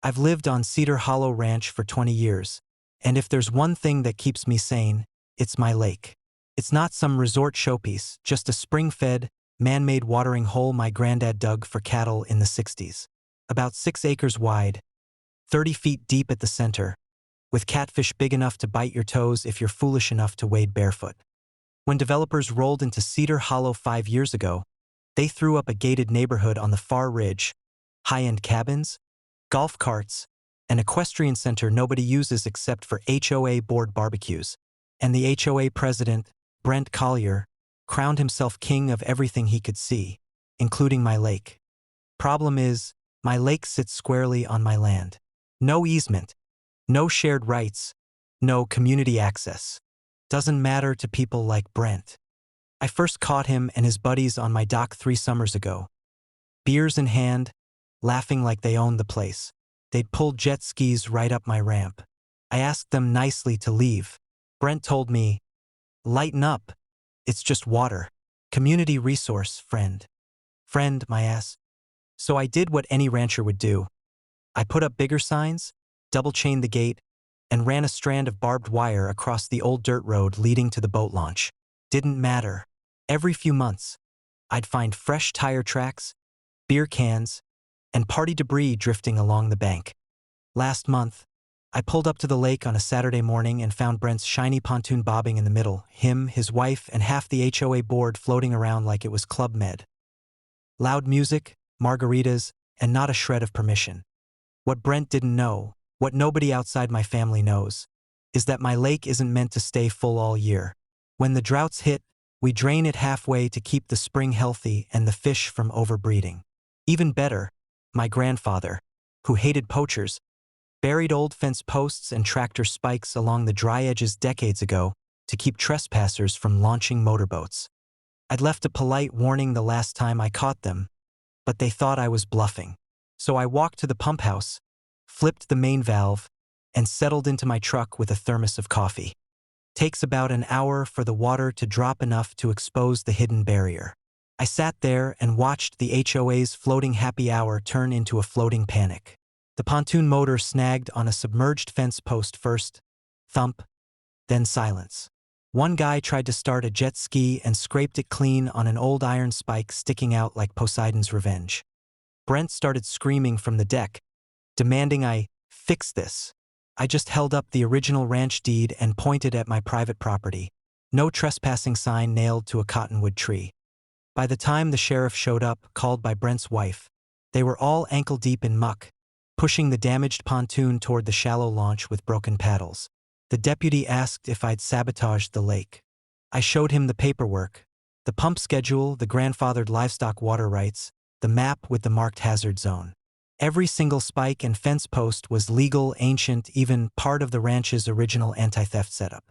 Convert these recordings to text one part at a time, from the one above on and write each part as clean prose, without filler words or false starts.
I've lived on Cedar Hollow Ranch for 20 years, and if there's one thing that keeps me sane, it's my lake. It's not some resort showpiece, just a spring-fed, man-made watering hole my granddad dug for cattle in the 60s. About 6 acres wide, 30 feet deep at the center, with catfish big enough to bite your toes if you're foolish enough to wade barefoot. When developers rolled into Cedar Hollow 5 years ago, they threw up a gated neighborhood on the far ridge, high-end cabins, golf carts, an equestrian center nobody uses except for HOA board barbecues, and the HOA president, Brent Collier, crowned himself king of everything he could see, including my lake. Problem is, my lake sits squarely on my land. No easement, no shared rights, no community access. Doesn't matter to people like Brent. I first caught him and his buddies on my dock 3 summers ago. Beers in hand, laughing like they owned the place. They'd pulled jet skis right up my ramp. I asked them nicely to leave. Brent told me, "Lighten up. It's just water. Community resource, friend." Friend, my ass. So I did what any rancher would do. I put up bigger signs, double-chained the gate, and ran a strand of barbed wire across the old dirt road leading to the boat launch. Didn't matter. Every few months, I'd find fresh tire tracks, beer cans, and party debris drifting along the bank. Last month, I pulled up to the lake on a Saturday morning and found Brent's shiny pontoon bobbing in the middle, him, his wife, and half the HOA board floating around like it was Club Med. Loud music, margaritas, and not a shred of permission. What Brent didn't know, what nobody outside my family knows, is that my lake isn't meant to stay full all year. When the droughts hit, we drain it halfway to keep the spring healthy and the fish from overbreeding. Even better, my grandfather, who hated poachers, buried old fence posts and tractor spikes along the dry edges decades ago to keep trespassers from launching motorboats. I'd left a polite warning the last time I caught them, but they thought I was bluffing. So I walked to the pump house, flipped the main valve, and settled into my truck with a thermos of coffee. Takes about an hour for the water to drop enough to expose the hidden barrier. I sat there and watched the HOA's floating happy hour turn into a floating panic. The pontoon motor snagged on a submerged fence post first, thump, then silence. One guy tried to start a jet ski and scraped it clean on an old iron spike sticking out like Poseidon's revenge. Brent started screaming from the deck, demanding I fix this. I just held up the original ranch deed and pointed at my private property. No trespassing sign nailed to a cottonwood tree. By the time the sheriff showed up, called by Brent's wife, they were all ankle-deep in muck, pushing the damaged pontoon toward the shallow launch with broken paddles. The deputy asked if I'd sabotaged the lake. I showed him the paperwork, the pump schedule, the grandfathered livestock water rights, the map with the marked hazard zone. Every single spike and fence post was legal, ancient, even part of the ranch's original anti-theft setup.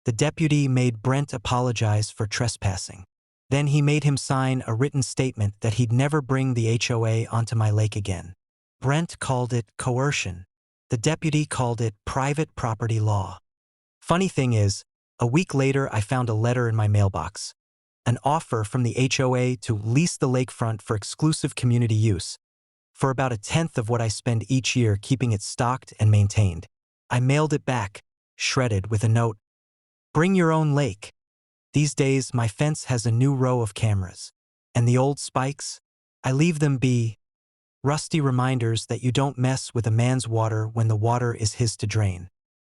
The deputy made Brent apologize for trespassing. Then he made him sign a written statement that he'd never bring the HOA onto my lake again. Brent called it coercion. The deputy called it private property law. Funny thing is, a week later I found a letter in my mailbox. An offer from the HOA to lease the lakefront for exclusive community use, for about 1/10 of what I spend each year keeping it stocked and maintained. I mailed it back, shredded, with a note, "Bring your own lake." These days, my fence has a new row of cameras. And the old spikes? I leave them be. Rusty reminders that you don't mess with a man's water when the water is his to drain.